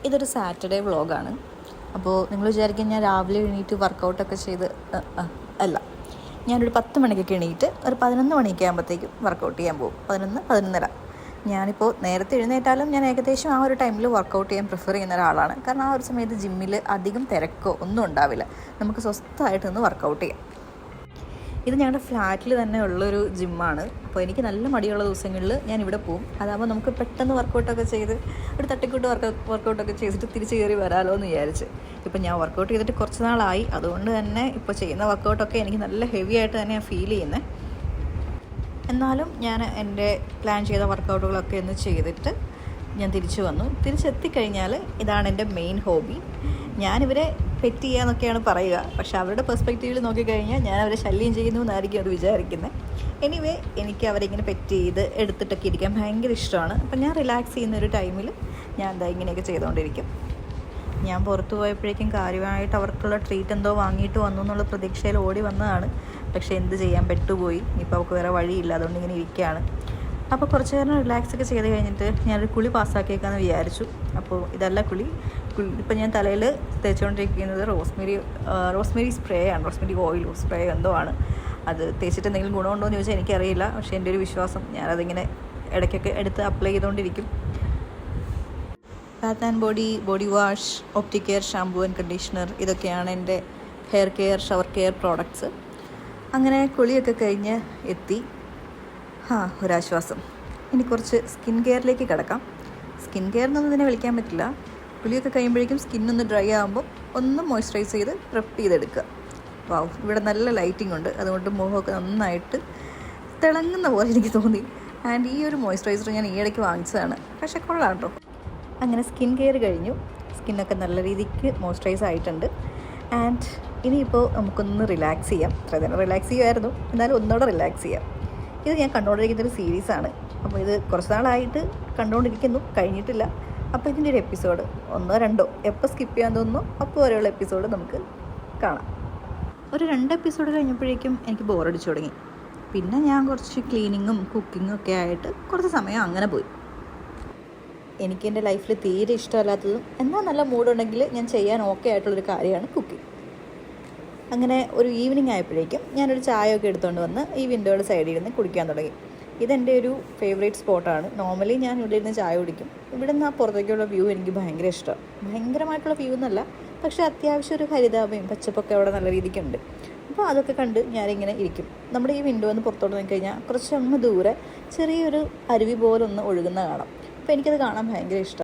ഇതൊരു സാറ്റർഡേ വ്ളോഗാണ്. അപ്പോൾ നിങ്ങൾ വിചാരിക്കും ഞാൻ രാവിലെ എണീറ്റ് വർക്കൗട്ടൊക്കെ ചെയ്ത് അല്ല, ഞാനൊരു 10 മണിക്കൊക്കെ എണീറ്റ് ഒരു 11 മണിയൊക്കെ ആകുമ്പോഴത്തേക്കും വർക്കൗട്ട് ചെയ്യാൻ പോകും. 11-11:30. ഞാനിപ്പോൾ നേരത്തെ എഴുന്നേറ്റാലും ഞാൻ ഏകദേശം ആ ഒരു ടൈമിൽ വർക്കൗട്ട് ചെയ്യാൻ പ്രിഫർ ചെയ്യുന്ന ഒരാളാണ്. കാരണം ആ ഒരു സമയത്ത് ജിമ്മിൽ അധികം തിരക്കോ ഒന്നും ഉണ്ടാവില്ല, നമുക്ക് സ്വസ്ഥമായിട്ട് നിന്ന് വർക്കൗട്ട് ചെയ്യാം. ഇത് ഞങ്ങളുടെ ഫ്ലാറ്റിൽ തന്നെ ഉള്ളൊരു ജിമ്മാണ്. അപ്പോൾ എനിക്ക് നല്ല മടിയുള്ള ദിവസങ്ങളിൽ ഞാൻ ഇവിടെ പോകും. അതാകുമ്പോൾ നമുക്ക് പെട്ടെന്ന് വർക്കൗട്ടൊക്കെ ചെയ്ത് ഒരു തട്ടിക്കൂട്ട് വർക്കൗട്ടൊക്കെ ചെയ്തിട്ട് തിരിച്ച് കയറി വരാമല്ലോ എന്ന് വിചാരിച്ച്. ഇപ്പം ഞാൻ വർക്കൗട്ട് ചെയ്തിട്ട് കുറച്ച് നാളായി. അതുകൊണ്ട് തന്നെ ഇപ്പോൾ ചെയ്യുന്ന വർക്കൗട്ടൊക്കെ എനിക്ക് നല്ല ഹെവി ആയിട്ട് തന്നെ ഞാൻ ഫീൽ ചെയ്യുന്നത്. എന്നാലും ഞാൻ എൻ്റെ പ്ലാൻ ചെയ്ത വർക്കൗട്ടുകളൊക്കെ ഒന്ന് ചെയ്തിട്ട് ഞാൻ തിരിച്ചു വന്നു. തിരിച്ചെത്തിക്കഴിഞ്ഞാൽ ഇതാണ് എൻ്റെ മെയിൻ ഹോബി. ഞാനിവരെ പെറ്റ് ചെയ്യാന്നൊക്കെയാണ് പറയുക, പക്ഷേ അവരുടെ പെർസ്പെക്റ്റീവിൽ നോക്കിക്കഴിഞ്ഞാൽ ഞാൻ അവരെ ശല്യം ചെയ്യുന്നു എന്നായിരിക്കും അത് വിചാരിക്കുന്നത്. എനിവേ, എനിക്ക് അവരെ ഇങ്ങനെ പെറ്റ് ചെയ്ത് എടുത്തിട്ടൊക്കെ ഇരിക്കാൻ ഭയങ്കര ഇഷ്ടമാണ്. അപ്പം ഞാൻ റിലാക്സ് ചെയ്യുന്ന ഒരു ടൈമിൽ ഞാൻ എന്താ ഇങ്ങനെയൊക്കെ ചെയ്തുകൊണ്ടിരിക്കും. ഞാൻ പുറത്തു പോയപ്പോഴേക്കും കാര്യമായിട്ട് അവർക്കുള്ള ട്രീറ്റ് എന്തോ വാങ്ങിയിട്ട് വന്നു എന്നുള്ള പ്രതീക്ഷയിൽ ഓടി വന്നതാണ്. പക്ഷേ എന്ത് ചെയ്യാൻ, പെട്ടുപോയി. ഇപ്പോൾ അവർക്ക് വേറെ വഴിയില്ല, അതുകൊണ്ട് ഇങ്ങനെ ഇരിക്കുകയാണ്. അപ്പോൾ കുറച്ച് നേരം റിലാക്സ് ഒക്കെ ചെയ്ത് കഴിഞ്ഞിട്ട് ഞാനൊരു കുളി പാസ്സാക്കിയേക്കാമെന്ന് വിചാരിച്ചു. അപ്പോൾ ഇതല്ല കുളി. ഇപ്പം ഞാൻ തലയിൽ തേച്ചുകൊണ്ടിരിക്കുന്നത് റോസ്മേരി സ്പ്രേ ആണ്, റോസ്മേരി ഓയിൽ സ്പ്രേ എന്തോ ആണ്. അത് തേച്ചിട്ട് എന്തെങ്കിലും ഗുണമുണ്ടോ എന്ന് ചോദിച്ചാൽ എനിക്കറിയില്ല. പക്ഷേ എൻ്റെ ഒരു വിശ്വാസം, ഞാനതിങ്ങനെ ഇടയ്ക്കൊക്കെ എടുത്ത് അപ്ലൈ ചെയ്തുകൊണ്ടിരിക്കും. Bath and body wash, opticare shampoo and conditioner, ഇതൊക്കെയാണ് എൻ്റെ hair care, shower care products. അങ്ങനെ കുളിയൊക്കെ കഴിഞ്ഞ് എത്തി. ഒരാശ്വാസം. ഇനി കുറച്ച് സ്കിൻ കെയറിലേക്ക് കിടക്കാം. സ്കിൻ കെയർ എന്നൊന്നും ഇതിനെ വിളിക്കാൻ പറ്റില്ല. കുളിയൊക്കെ കഴിയുമ്പോഴേക്കും സ്കിന്നൊന്ന് ഡ്രൈ ആകുമ്പോൾ ഒന്ന് മോയ്സ്ചറൈസ് ചെയ്ത് പ്രെപ്പ് ചെയ്തെടുക്കുക. വാവ്, ഇവിടെ നല്ല ലൈറ്റിംഗ് ഉണ്ട്, അതുകൊണ്ട് മുഖമൊക്കെ നന്നായിട്ട് തിളങ്ങുന്ന പോലെ എനിക്ക് തോന്നി. ആൻഡ് ഈ ഒരു മോയ്സ്ചറൈസർ ഞാൻ ഈയിടയ്ക്ക് വാങ്ങിച്ചതാണ്, പക്ഷേ കൊള്ളാം കേട്ടോ. അങ്ങനെ സ്കിൻ കെയർ കഴിഞ്ഞു. സ്കിന്നൊക്കെ നല്ല രീതിക്ക് മോയ്സ്ചറൈസ് ആയിട്ടുണ്ട്. ആൻഡ് ഇനിയിപ്പോൾ നമുക്കൊന്ന് റിലാക്സ് ചെയ്യാം. ഇത്ര തന്നെ റിലാക്സ് ചെയ്യുമായിരുന്നു, എന്നാലും ഒന്നുകൂടെ റിലാക്സ് ചെയ്യാം. ഇത് ഞാൻ കണ്ടുകൊണ്ടിരിക്കുന്നൊരു സീരീസാണ്. അപ്പോൾ ഇത് കുറച്ച് നാളായിട്ട് കണ്ടുകൊണ്ടിരിക്കുന്നു, കഴിഞ്ഞിട്ടില്ല. അപ്പോൾ ഇതിൻ്റെ ഒരു എപ്പിസോഡ് 1-2 എപ്പോൾ സ്കിപ്പ് ചെയ്യാൻ തോന്നുന്നു അപ്പോൾ വരെയുള്ള എപ്പിസോഡ് നമുക്ക് കാണാം. ഒരു 2 എപ്പിസോഡ് കഴിഞ്ഞപ്പോഴേക്കും എനിക്ക് ബോറടിച്ചു തുടങ്ങി. പിന്നെ ഞാൻ കുറച്ച് ക്ലീനിങ്ങും കുക്കിങ്ങും ഒക്കെ ആയിട്ട് കുറച്ച് സമയം അങ്ങനെ പോയി. എനിക്ക് എൻ്റെ ലൈഫിൽ തീരെ ഇഷ്ടമല്ലാത്തതും എന്നാൽ നല്ല മൂഡുണ്ടെങ്കിൽ ഞാൻ ചെയ്യാൻ ഓക്കെ ആയിട്ടുള്ളൊരു കാര്യമാണ് കുക്കിംഗ്. അങ്ങനെ ഒരു ഈവനിങ് ആയപ്പോഴേക്കും ഞാനൊരു ചായയൊക്കെ എടുത്തുകൊണ്ട് വന്ന് ഈ വിൻഡോയുടെ സൈഡിൽ ഇരുന്ന് കുടിക്കാൻ തുടങ്ങി. ഇതെൻ്റെ ഒരു ഫേവറേറ്റ് സ്പോട്ടാണ്. നോർമലി ഞാൻ ഇവിടെ ഇരുന്ന് ചായ കുടിക്കും. ഇവിടെ നിന്ന് ആ പുറത്തേക്കുള്ള വ്യൂ എനിക്ക് ഭയങ്കര ഇഷ്ടമാണ്. ഭയങ്കരമായിട്ടുള്ള വ്യൂ എന്നല്ല, പക്ഷേ അത്യാവശ്യം ഒരു ഹരിതാപയും പച്ചപ്പൊക്കെ അവിടെ നല്ല രീതിക്കുണ്ട്. അപ്പോൾ അതൊക്കെ കണ്ട് ഞാനിങ്ങനെ ഇരിക്കും. നമ്മുടെ ഈ വിൻഡോ ഒന്ന് പുറത്തോട്ട് നോക്കിക്കഴിഞ്ഞാൽ കുറച്ച് അങ്ങ് ദൂരെ ചെറിയൊരു അരുവി പോലൊന്ന് ഒഴുകുന്ന കാണാം. അപ്പോൾ എനിക്കത് കാണാൻ ഭയങ്കര ഇഷ്ടമാണ്.